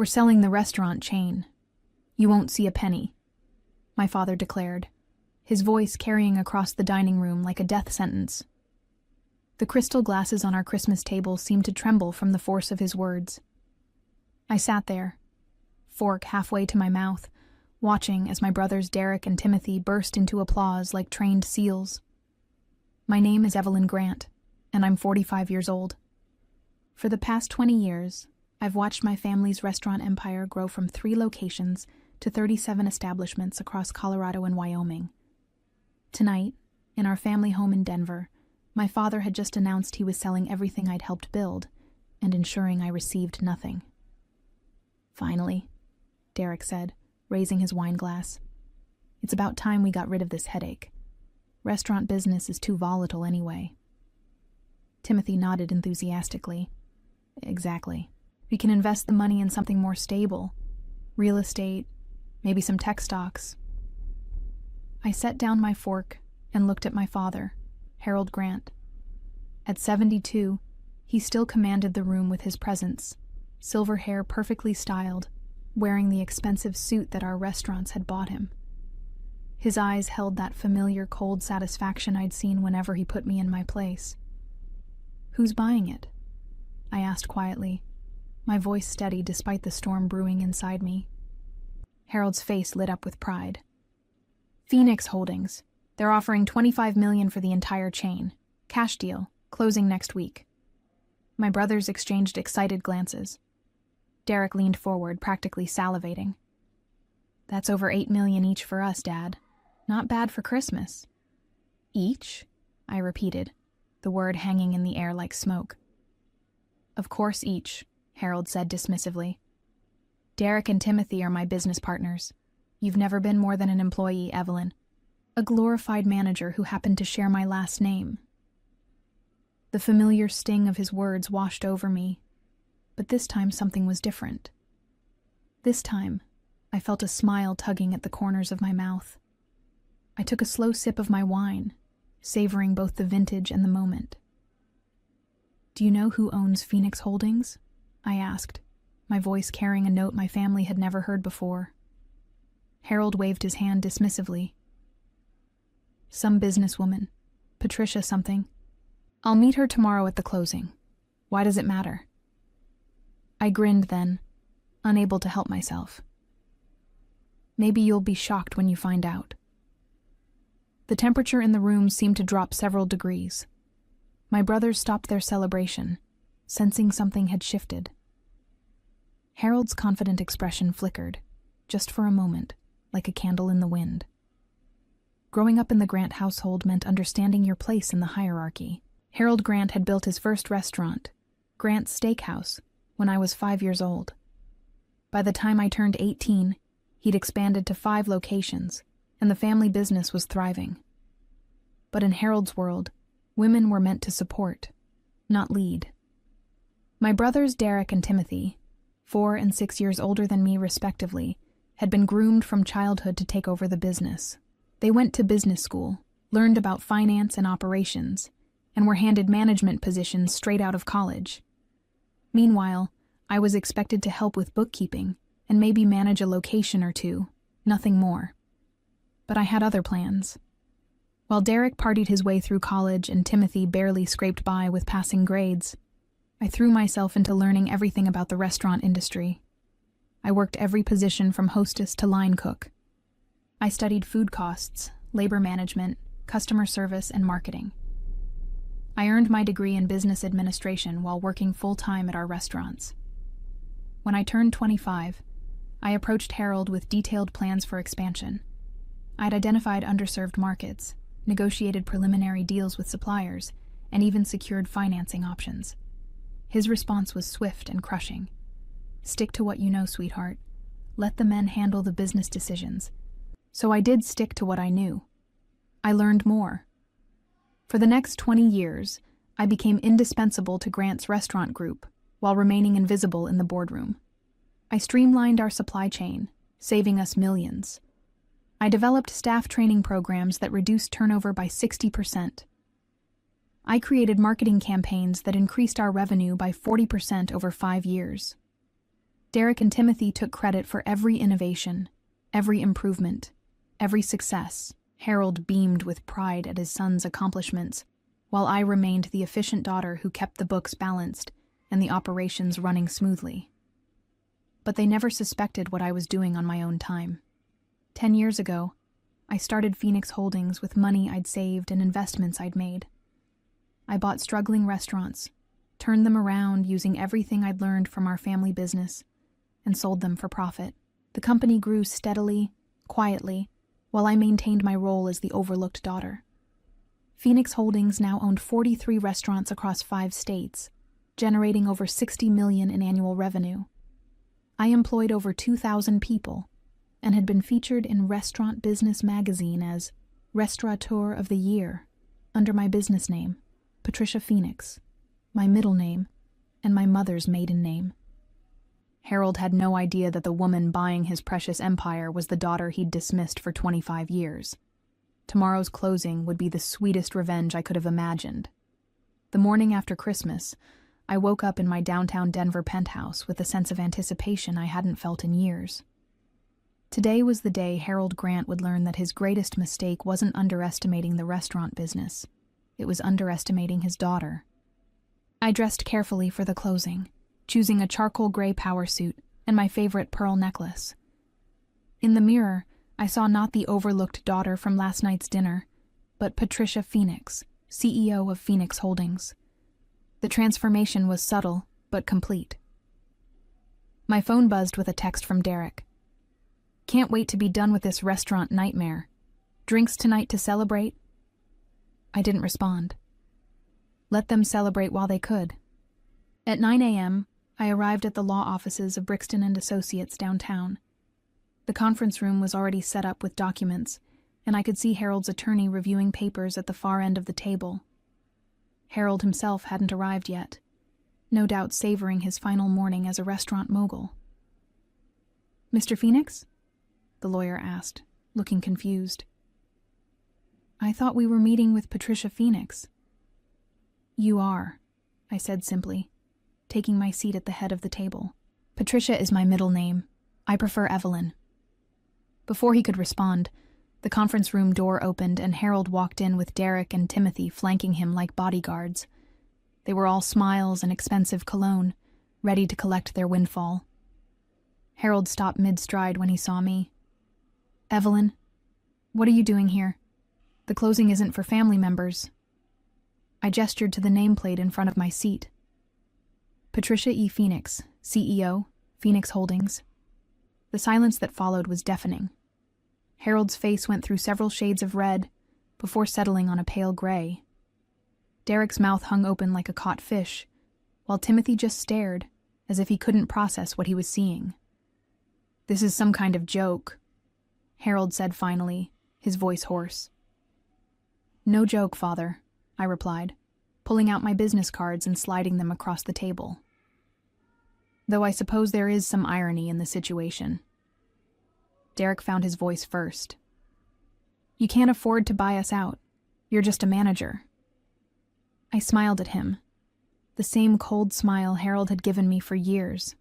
"We're selling the restaurant chain. You won't see a penny," my father declared, his voice carrying across the dining room like a death sentence. The crystal glasses on our Christmas table seemed to tremble from the force of his words. I sat there, fork halfway to my mouth, watching as my brothers Derek and Timothy burst into applause like trained seals. My name is Evelyn Grant, and I'm 45 years old. For the past 20 years, I've watched my family's restaurant empire grow from 3 locations to 37 establishments across Colorado and Wyoming. Tonight, in our family home in Denver, my father had just announced he was selling everything I'd helped build and ensuring I received nothing. "Finally," Derek said, raising his wine glass. "It's about time we got rid of this headache. Restaurant business is too volatile anyway." Timothy nodded enthusiastically. "Exactly. We can invest the money in something more stable. Real estate, maybe some tech stocks." I set down my fork and looked at my father, Harold Grant. At 72, he still commanded the room with his presence, silver hair perfectly styled, wearing the expensive suit that our restaurants had bought him. His eyes held that familiar cold satisfaction I'd seen whenever he put me in my place. "Who's buying it?" I asked quietly, my voice steady despite the storm brewing inside me. Harold's face lit up with pride. "Phoenix Holdings. They're offering $25 million for the entire chain. Cash deal, closing next week." My brothers exchanged excited glances. Derek leaned forward, practically salivating. "That's over $8 million each for us, Dad. Not bad for Christmas." "Each?" I repeated, the word hanging in the air like smoke. "Of course each," Harold said dismissively. "Derek and Timothy are my business partners. You've never been more than an employee, Evelyn. A glorified manager who happened to share my last name." The familiar sting of his words washed over me, but this time something was different. This time, I felt a smile tugging at the corners of my mouth. I took a slow sip of my wine, savoring both the vintage and the moment. "Do you know who owns Phoenix Holdings?" I asked, my voice carrying a note my family had never heard before. Harold waved his hand dismissively. "Some businesswoman, Patricia something. I'll meet her tomorrow at the closing. Why does it matter?" I grinned then, unable to help myself. "Maybe you'll be shocked when you find out." The temperature in the room seemed to drop several degrees. My brothers stopped their celebration, sensing something had shifted. Harold's confident expression flickered, just for a moment, like a candle in the wind. Growing up in the Grant household meant understanding your place in the hierarchy. Harold Grant had built his first restaurant, Grant's Steakhouse, when I was 5 years old. By the time I turned 18, he'd expanded to 5 locations, and the family business was thriving. But in Harold's world, women were meant to support, not lead. My brothers Derek and Timothy, 4 and 6 years older than me respectively, had been groomed from childhood to take over the business. They went to business school, learned about finance and operations, and were handed management positions straight out of college. Meanwhile, I was expected to help with bookkeeping and maybe manage a location or 2, nothing more. But I had other plans. While Derek partied his way through college and Timothy barely scraped by with passing grades, I threw myself into learning everything about the restaurant industry. I worked every position from hostess to line cook. I studied food costs, labor management, customer service, and marketing. I earned my degree in business administration while working full-time at our restaurants. When I turned 25, I approached Harold with detailed plans for expansion. I'd identified underserved markets, negotiated preliminary deals with suppliers, and even secured financing options. His response was swift and crushing. "Stick to what you know, sweetheart. Let the men handle the business decisions." So I did stick to what I knew. I learned more. For the next 20 years, I became indispensable to Grant's restaurant group while remaining invisible in the boardroom. I streamlined our supply chain, saving us millions. I developed staff training programs that reduced turnover by 60%. I created marketing campaigns that increased our revenue by 40% over 5 years. Derek and Timothy took credit for every innovation, every improvement, every success. Harold beamed with pride at his son's accomplishments, while I remained the efficient daughter who kept the books balanced and the operations running smoothly. But they never suspected what I was doing on my own time. 10 years ago, I started Phoenix Holdings with money I'd saved and investments I'd made. I bought struggling restaurants, turned them around using everything I'd learned from our family business, and sold them for profit. The company grew steadily, quietly, while I maintained my role as the overlooked daughter. Phoenix Holdings now owned 43 restaurants across 5 states, generating over $60 million in annual revenue. I employed over 2,000 people and had been featured in Restaurant Business magazine as Restaurateur of the Year under my business name, Patricia Phoenix, my middle name, and my mother's maiden name. Harold had no idea that the woman buying his precious empire was the daughter he'd dismissed for 25 years. Tomorrow's closing would be the sweetest revenge I could have imagined. The morning after Christmas, I woke up in my downtown Denver penthouse with a sense of anticipation I hadn't felt in years. Today was the day Harold Grant would learn that his greatest mistake wasn't underestimating the restaurant business. It was underestimating his daughter. I dressed carefully for the closing, choosing a charcoal gray power suit and my favorite pearl necklace. In the mirror, I saw not the overlooked daughter from last night's dinner, but Patricia Phoenix, CEO of Phoenix Holdings. The transformation was subtle, but complete. My phone buzzed with a text from Derek. "Can't wait to be done with this restaurant nightmare. Drinks tonight to celebrate?" I didn't respond. Let them celebrate while they could. At 9 a.m., I arrived at the law offices of Brixton & Associates downtown. The conference room was already set up with documents, and I could see Harold's attorney reviewing papers at the far end of the table. Harold himself hadn't arrived yet, no doubt savoring his final morning as a restaurant mogul. "Mr. Phoenix?" the lawyer asked, looking confused. "I thought we were meeting with Patricia Phoenix." "You are," I said simply, taking my seat at the head of the table. "Patricia is my middle name. I prefer Evelyn." Before he could respond, the conference room door opened and Harold walked in with Derek and Timothy flanking him like bodyguards. They were all smiles and expensive cologne, ready to collect their windfall. Harold stopped mid-stride when he saw me. "Evelyn, what are you doing here? The closing isn't for family members." I gestured to the nameplate in front of my seat. Patricia E. Phoenix, CEO, Phoenix Holdings. The silence that followed was deafening. Harold's face went through several shades of red before settling on a pale gray. Derek's mouth hung open like a caught fish, while Timothy just stared, as if he couldn't process what he was seeing. "This is some kind of joke," Harold said finally, his voice hoarse. "No joke, Father," I replied, pulling out my business cards and sliding them across the table. "Though I suppose there is some irony in the situation." Derek found his voice first. "You can't afford to buy us out. You're just a manager." I smiled at him, the same cold smile Harold had given me for years.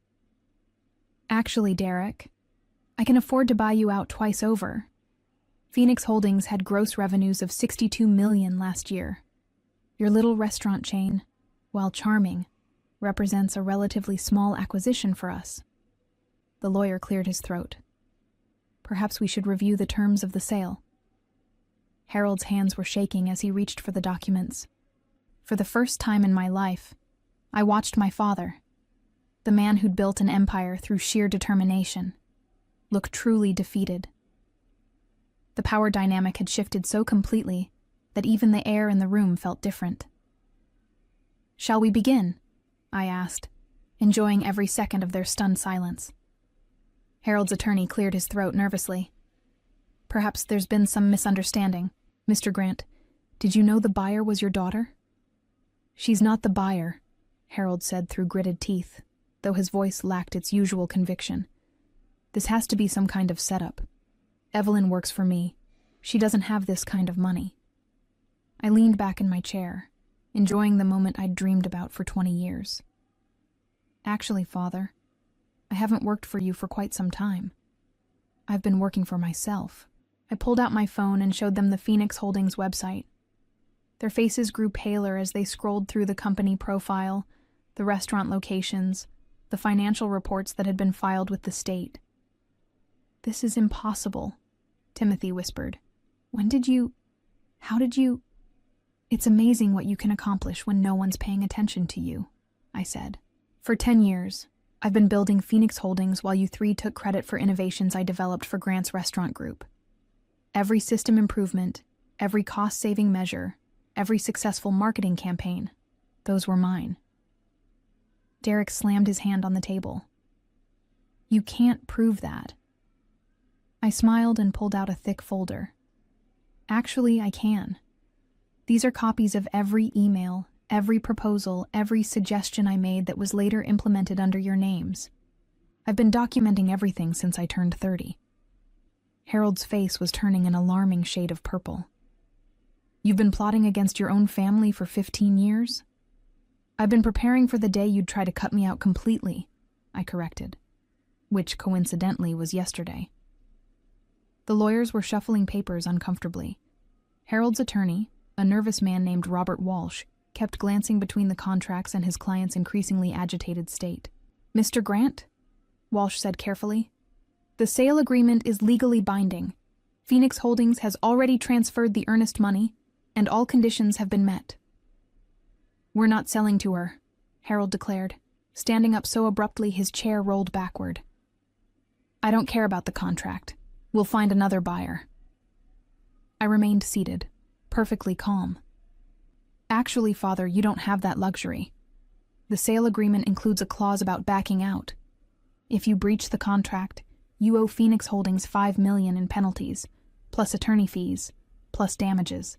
"Actually, Derek, I can afford to buy you out twice over. Phoenix Holdings had gross revenues of $62 million last year. Your little restaurant chain, while charming, represents a relatively small acquisition for us." The lawyer cleared his throat. "Perhaps we should review the terms of the sale." Harold's hands were shaking as he reached for the documents. For the first time in my life, I watched my father, the man who'd built an empire through sheer determination, look truly defeated. The power dynamic had shifted so completely that even the air in the room felt different. "Shall we begin?" I asked, enjoying every second of their stunned silence. Harold's attorney cleared his throat nervously. "Perhaps there's been some misunderstanding. Mr. Grant, did you know the buyer was your daughter?" "She's not the buyer," Harold said through gritted teeth, though his voice lacked its usual conviction. "This has to be some kind of setup. Evelyn works for me. She doesn't have this kind of money." I leaned back in my chair, enjoying the moment I'd dreamed about for 20 years. "Actually, Father, I haven't worked for you for quite some time. I've been working for myself. I pulled out my phone and showed them the Phoenix Holdings website. Their faces grew paler as they scrolled through the company profile, the restaurant locations, the financial reports that had been filed with the state. "This is impossible," Timothy whispered. How did you? "It's amazing what you can accomplish when no one's paying attention to you," I said. "For 10 years, I've been building Phoenix Holdings while you three took credit for innovations I developed for Grant's restaurant group. Every system improvement, every cost-saving measure, every successful marketing campaign, those were mine." Derek slammed his hand on the table. "You can't prove that." I smiled and pulled out a thick folder. "Actually, I can. These are copies of every email, every proposal, every suggestion I made that was later implemented under your names. I've been documenting everything since I turned 30. Harold's face was turning an alarming shade of purple. "You've been plotting against your own family for 15 years? "I've been preparing for the day you'd try to cut me out completely," I corrected, which coincidentally was yesterday. The lawyers were shuffling papers uncomfortably. Harold's attorney, a nervous man named Robert Walsh, kept glancing between the contracts and his client's increasingly agitated state. "Mr. Grant," Walsh said carefully, "the sale agreement is legally binding. Phoenix Holdings has already transferred the earnest money, and all conditions have been met." "We're not selling to her," Harold declared, standing up so abruptly his chair rolled backward. "I don't care about the contract. We'll find another buyer." I remained seated, perfectly calm. "Actually, Father, you don't have that luxury. The sale agreement includes a clause about backing out. If you breach the contract, you owe Phoenix Holdings $5 million in penalties, plus attorney fees, plus damages.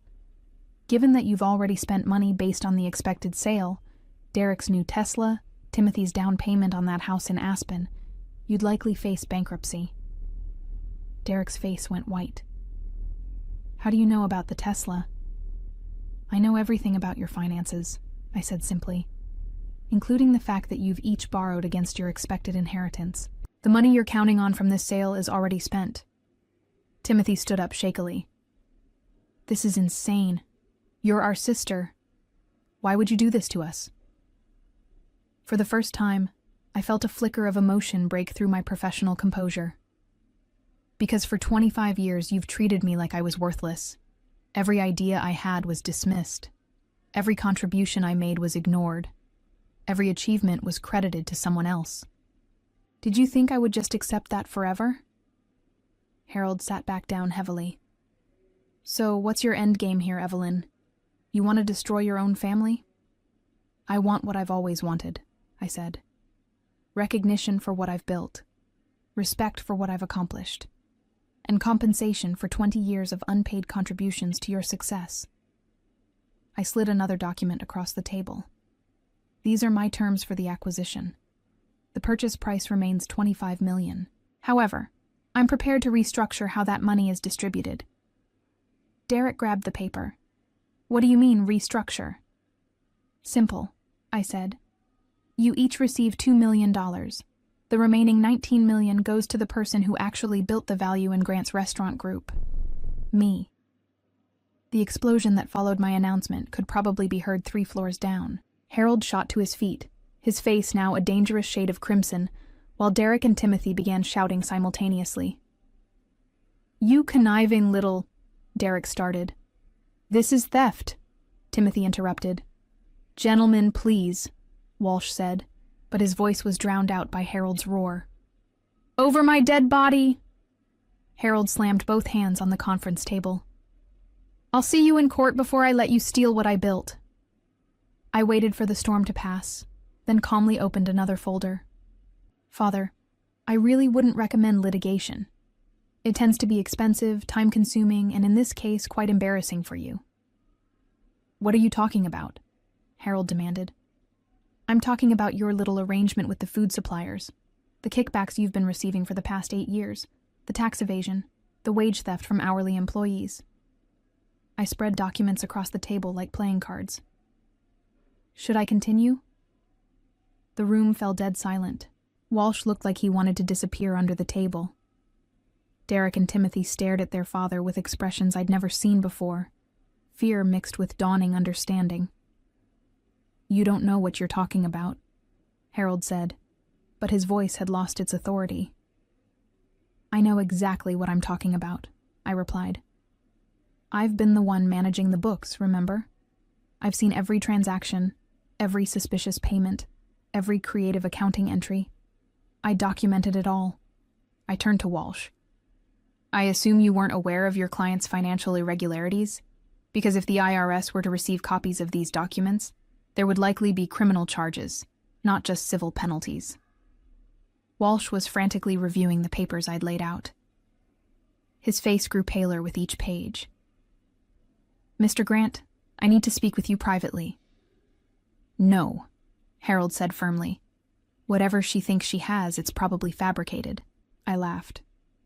Given that you've already spent money based on the expected sale, Derek's new Tesla, Timothy's down payment on that house in Aspen, you'd likely face bankruptcy." Derek's face went white. "How do you know about the Tesla?" "I know everything about your finances," I said simply, "including the fact that you've each borrowed against your expected inheritance. The money you're counting on from this sale is already spent." Timothy stood up shakily. "This is insane. You're our sister. Why would you do this to us?" For the first time, I felt a flicker of emotion break through my professional composure. "Because for 25 years you've treated me like I was worthless. Every idea I had was dismissed. Every contribution I made was ignored. Every achievement was credited to someone else. Did you think I would just accept that forever?" Harold sat back down heavily. "So what's your end game here, Evelyn? You want to destroy your own family?" "I want what I've always wanted," I said. "Recognition for what I've built, respect for what I've accomplished, and compensation for 20 years of unpaid contributions to your success." I slid another document across the table. "These are my terms for the acquisition. The purchase price remains $25 million. However, I'm prepared to restructure how that money is distributed." Derek grabbed the paper. "What do you mean, restructure?" "Simple," I said. "You each receive $2 million. The remaining $19 million goes to the person who actually built the value in Grant's restaurant group. Me." The explosion that followed my announcement could probably be heard 3 floors down. Harold shot to his feet, his face now a dangerous shade of crimson, while Derek and Timothy began shouting simultaneously. "You conniving little—" Derek started. "This is theft," Timothy interrupted. "Gentlemen, please," Walsh said, but his voice was drowned out by Harold's roar. "Over my dead body!" Harold slammed both hands on the conference table. "I'll see you in court before I let you steal what I built." I waited for the storm to pass, then calmly opened another folder. "Father, I really wouldn't recommend litigation. It tends to be expensive, time-consuming, and in this case, quite embarrassing for you." "What are you talking about?" Harold demanded. "I'm talking about your little arrangement with the food suppliers, the kickbacks you've been receiving for the past 8 years, the tax evasion, the wage theft from hourly employees." I spread documents across the table like playing cards. "Should I continue?" The room fell dead silent. Walsh looked like he wanted to disappear under the table. Derek and Timothy stared at their father with expressions I'd never seen before, fear mixed with dawning understanding. "You don't know what you're talking about," Harold said, but his voice had lost its authority. "I know exactly what I'm talking about," I replied. "I've been the one managing the books, remember? I've seen every transaction, every suspicious payment, every creative accounting entry. I documented it all." I turned to Walsh. "I assume you weren't aware of your client's financial irregularities? Because if the IRS were to receive copies of these documents, there would likely be criminal charges, not just civil penalties." Walsh was frantically reviewing the papers I'd laid out. His face grew paler with each page. "Mr. Grant, I need to speak with you privately." "No," Harold said firmly. "Whatever she thinks she has, it's probably fabricated." I laughed,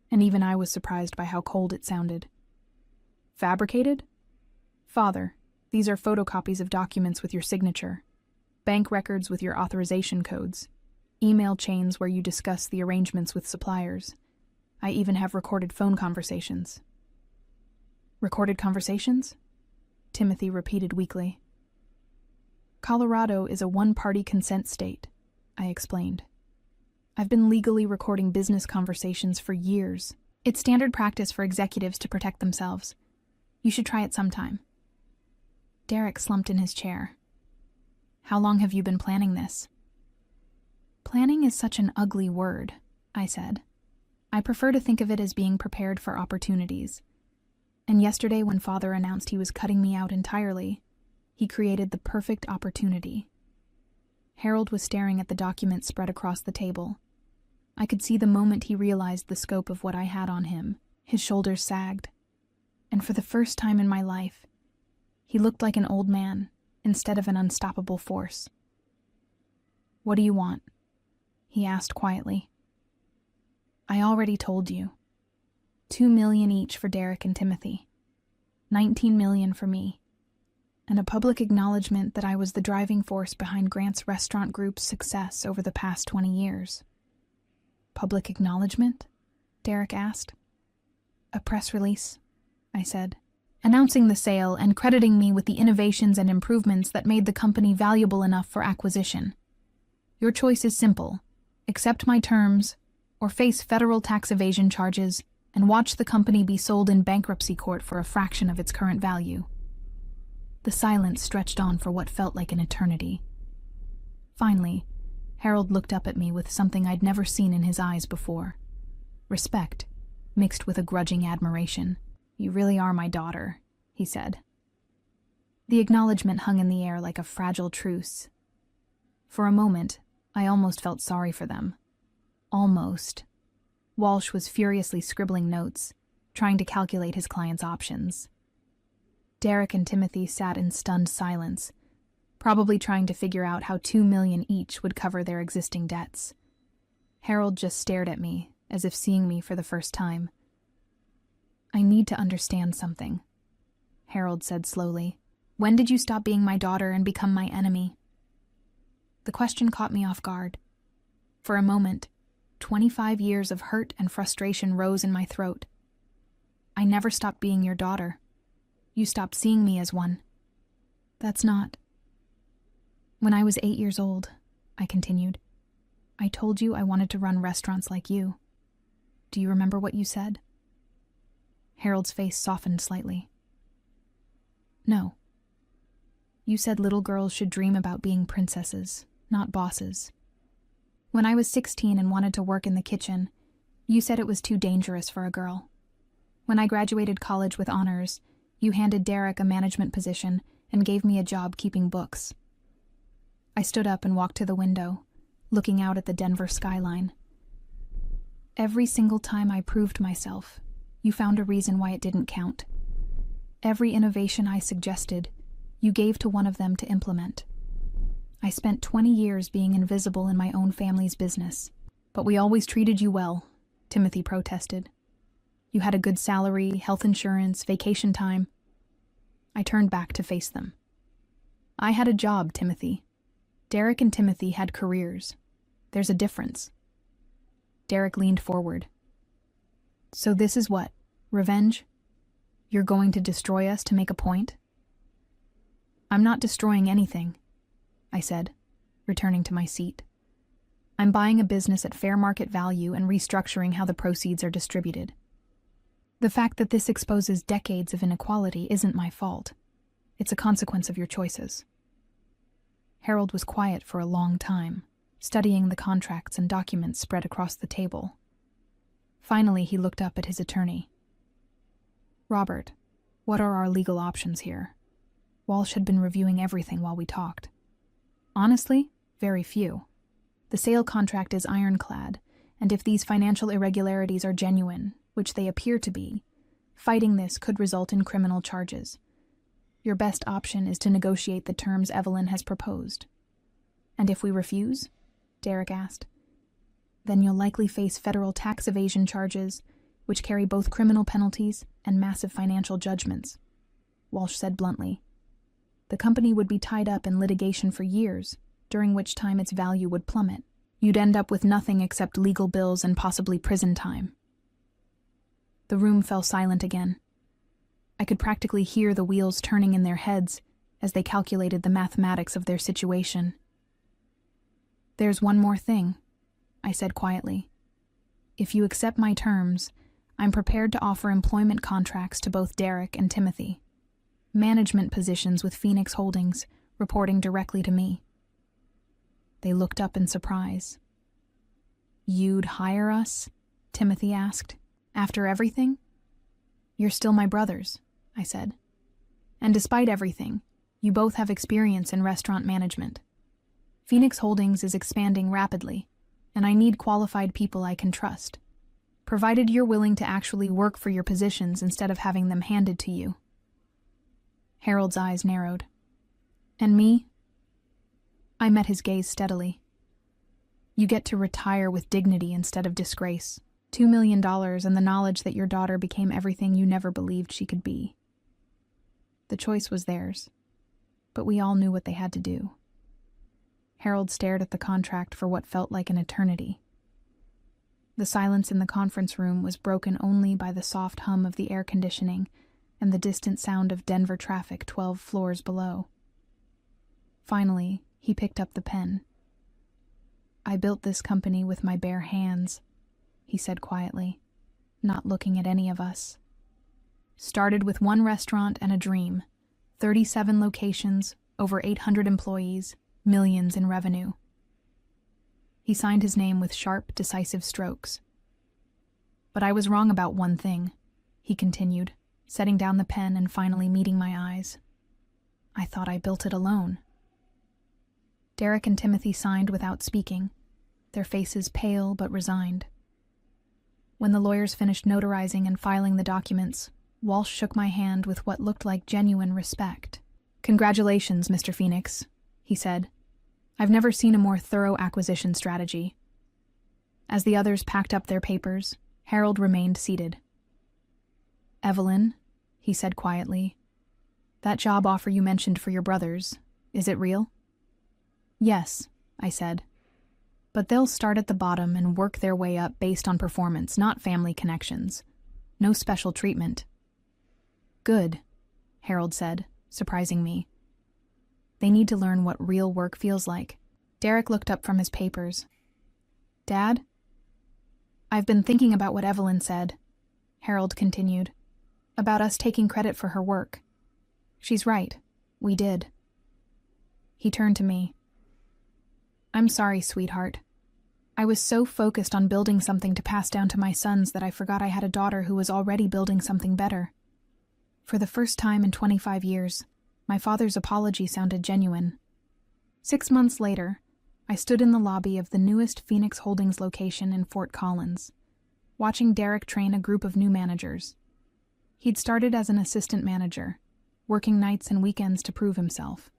and even I was surprised by how cold it sounded. "Fabricated? Father, these are photocopies of documents with your signature, bank records with your authorization codes, email chains where you discuss the arrangements with suppliers. I even have recorded phone conversations." "Recorded conversations?" Timothy repeated weakly. "Colorado is a one-party consent state," I explained. "I've been legally recording business conversations for years. It's standard practice for executives to protect themselves. You should try it sometime." Derek slumped in his chair. "How long have you been planning this?" "Planning is such an ugly word," I said. "I prefer to think of it as being prepared for opportunities. And yesterday, when Father announced he was cutting me out entirely, he created the perfect opportunity." Harold was staring at the document spread across the table. I could see the moment he realized the scope of what I had on him. His shoulders sagged. And for the first time in my life, he looked like an old man instead of an unstoppable force. "What do you want?" he asked quietly. "I already told you. $2 million each for Derek and Timothy. $19 million for me. And a public acknowledgement that I was the driving force behind Grant's restaurant group's success over the past 20 years. "Public acknowledgement?" Derek asked. "A press release," I said, "announcing the sale and crediting me with the innovations and improvements that made the company valuable enough for acquisition. Your choice is simple. Accept my terms, or face federal tax evasion charges and watch the company be sold in bankruptcy court for a fraction of its current value." The silence stretched on for what felt like an eternity. Finally, Harold looked up at me with something I'd never seen in his eyes before. Respect, mixed with a grudging admiration. "You really are my daughter," he said. The acknowledgement hung in the air like a fragile truce. For a moment, I almost felt sorry for them. Almost. Walsh was furiously scribbling notes, trying to calculate his client's options. Derek and Timothy sat in stunned silence, probably trying to figure out how $2 million each would cover their existing debts. Harold just stared at me, as if seeing me for the first time. "I need to understand something," Harold said slowly. "When did you stop being my daughter and become my enemy?" The question caught me off guard. For a moment, 25 years of hurt and frustration rose in my throat. "I never stopped being your daughter. You stopped seeing me as one." "That's not—" "When I was 8 years old," I continued, "I told you I wanted to run restaurants like you. Do you remember what you said?" Harold's face softened slightly. "No. You said little girls should dream about being princesses, not bosses. When I was 16 and wanted to work in the kitchen, you said it was too dangerous for a girl. When I graduated college with honors, you handed Derek a management position and gave me a job keeping books." I stood up and walked to the window, looking out at the Denver skyline. "Every single time I proved myself, you found a reason why it didn't count. Every innovation I suggested, you gave to one of them to implement. I spent 20 years being invisible in my own family's business. But we always treated you well," Timothy protested. "You had a good salary, health insurance, vacation time." I turned back to face them. "I had a job, Timothy. Derek and Timothy had careers. There's a difference." Derek leaned forward. So this is what? Revenge? You're going to destroy us to make a point? I'm not destroying anything, I said, returning to my seat. I'm buying a business at fair market value and restructuring how the proceeds are distributed. The fact that this exposes decades of inequality isn't my fault. It's a consequence of your choices. Harold was quiet for a long time, studying the contracts and documents spread across the table. Finally, he looked up at his attorney. Robert, what are our legal options here? Walsh had been reviewing everything while we talked. Honestly, very few. The sale contract is ironclad, and if these financial irregularities are genuine, which they appear to be, fighting this could result in criminal charges. Your best option is to negotiate the terms Evelyn has proposed. And if we refuse? Derek asked. Then you'll likely face federal tax evasion charges, which carry both criminal penalties and massive financial judgments, Walsh said bluntly. The company would be tied up in litigation for years, during which time its value would plummet. You'd end up with nothing except legal bills and possibly prison time. The room fell silent again. I could practically hear the wheels turning in their heads as they calculated the mathematics of their situation. There's one more thing, I said quietly. If you accept my terms, I'm prepared to offer employment contracts to both Derek and Timothy. Management positions with Phoenix Holdings, reporting directly to me. They looked up in surprise. You'd hire us? Timothy asked. After everything? You're still my brothers, I said. And despite everything, you both have experience in restaurant management. Phoenix Holdings is expanding rapidly, and I need qualified people I can trust, provided you're willing to actually work for your positions instead of having them handed to you. Harold's eyes narrowed. And me? I met his gaze steadily. You get to retire with dignity instead of disgrace. $2 million and the knowledge that your daughter became everything you never believed she could be. The choice was theirs, but we all knew what they had to do. Harold stared at the contract for what felt like an eternity. The silence in the conference room was broken only by the soft hum of the air conditioning and the distant sound of Denver traffic 12 floors below. Finally, he picked up the pen. I built this company with my bare hands, he said quietly, not looking at any of us. Started with one restaurant and a dream, 37 locations, over 800 employees, millions in revenue. He signed his name with sharp, decisive strokes. But I was wrong about one thing, he continued, setting down the pen and finally meeting my eyes. I thought I built it alone. Derek and Timothy signed without speaking, their faces pale but resigned. When the lawyers finished notarizing and filing the documents, Walsh shook my hand with what looked like genuine respect. Congratulations, Mr. Phoenix, he said. I've never seen a more thorough acquisition strategy. As the others packed up their papers, Harold remained seated. Evelyn, he said quietly, that job offer you mentioned for your brothers, is it real? Yes, I said. But they'll start at the bottom and work their way up based on performance, not family connections. No special treatment. Good, Harold said, surprising me. They need to learn what real work feels like. Derek looked up from his papers. Dad? I've been thinking about what Evelyn said, Harold continued, about us taking credit for her work. She's right. We did. He turned to me. I'm sorry, sweetheart. I was so focused on building something to pass down to my sons that I forgot I had a daughter who was already building something better. For the first time in 25 years, my father's apology sounded genuine. 6 months later, I stood in the lobby of the newest Phoenix Holdings location in Fort Collins, watching Derek train a group of new managers. He'd started as an assistant manager, working nights and weekends to prove himself.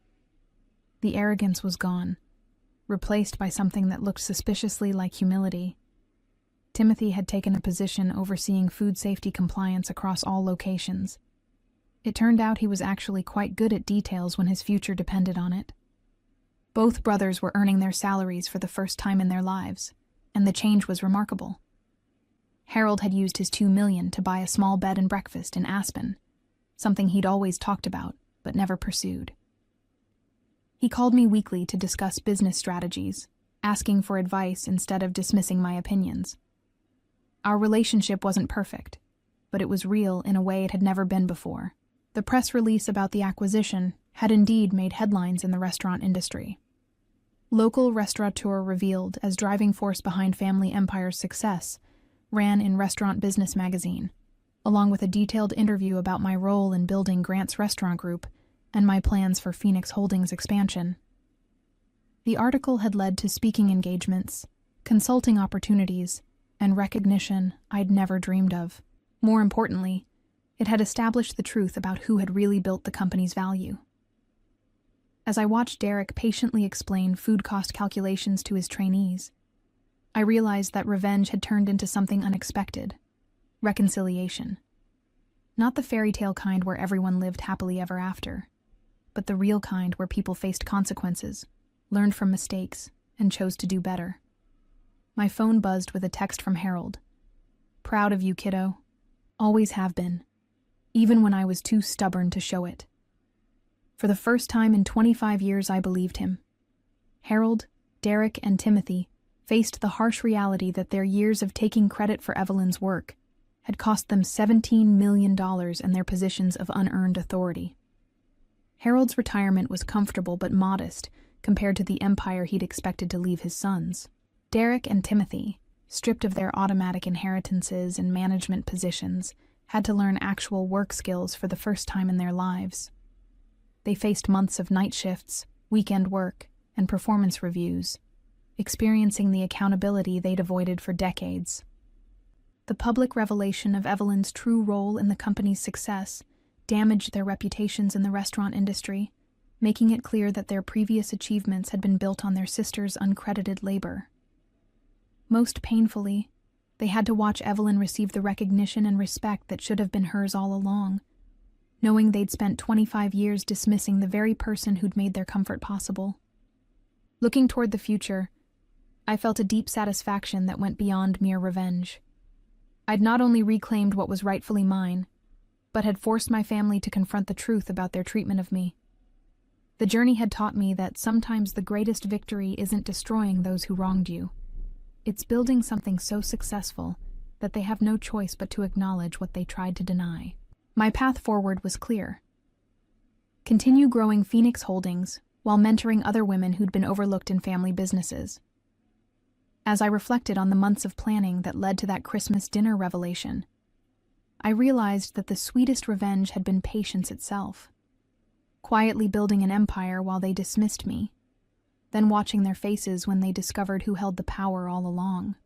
The arrogance was gone, replaced by something that looked suspiciously like humility. Timothy had taken a position overseeing food safety compliance across all locations. It turned out he was actually quite good at details when his future depended on it. Both brothers were earning their salaries for the first time in their lives, and the change was remarkable. Harold had used his $2 million to buy a small bed and breakfast in Aspen, something he'd always talked about but never pursued. He called me weekly to discuss business strategies, asking for advice instead of dismissing my opinions. Our relationship wasn't perfect, but it was real in a way it had never been before. The press release about the acquisition had indeed made headlines in the restaurant industry. Local restaurateur revealed as driving force behind Family Empire's success ran in Restaurant Business magazine, along with a detailed interview about my role in building Grant's restaurant group and my plans for Phoenix Holdings' expansion. The article had led to speaking engagements, consulting opportunities, and recognition I'd never dreamed of. More importantly, it had established the truth about who had really built the company's value. As I watched Derek patiently explain food cost calculations to his trainees, I realized that revenge had turned into something unexpected: reconciliation. Not the fairy tale kind where everyone lived happily ever after, but the real kind where people faced consequences, learned from mistakes, and chose to do better. My phone buzzed with a text from Harold. "Proud of you, kiddo. Always have been, even when I was too stubborn to show it." For the first time in 25 years, I believed him. Harold, Derek, and Timothy faced the harsh reality that their years of taking credit for Evelyn's work had cost them $17 million and their positions of unearned authority. Harold's retirement was comfortable but modest compared to the empire he'd expected to leave his sons. Derek and Timothy, stripped of their automatic inheritances and management positions, had to learn actual work skills for the first time in their lives. They faced months of night shifts, weekend work, and performance reviews, experiencing the accountability they'd avoided for decades. The public revelation of Evelyn's true role in the company's success damaged their reputations in the restaurant industry, making it clear that their previous achievements had been built on their sister's uncredited labor. Most painfully, they had to watch Evelyn receive the recognition and respect that should have been hers all along, knowing they'd spent 25 years dismissing the very person who'd made their comfort possible. Looking toward the future, I felt a deep satisfaction that went beyond mere revenge. I'd not only reclaimed what was rightfully mine, but had forced my family to confront the truth about their treatment of me. The journey had taught me that sometimes the greatest victory isn't destroying those who wronged you. It's building something so successful that they have no choice but to acknowledge what they tried to deny. My path forward was clear. Continue growing Phoenix Holdings while mentoring other women who'd been overlooked in family businesses. As I reflected on the months of planning that led to that Christmas dinner revelation, I realized that the sweetest revenge had been patience itself. Quietly building an empire while they dismissed me, then watching their faces when they discovered who held the power all along.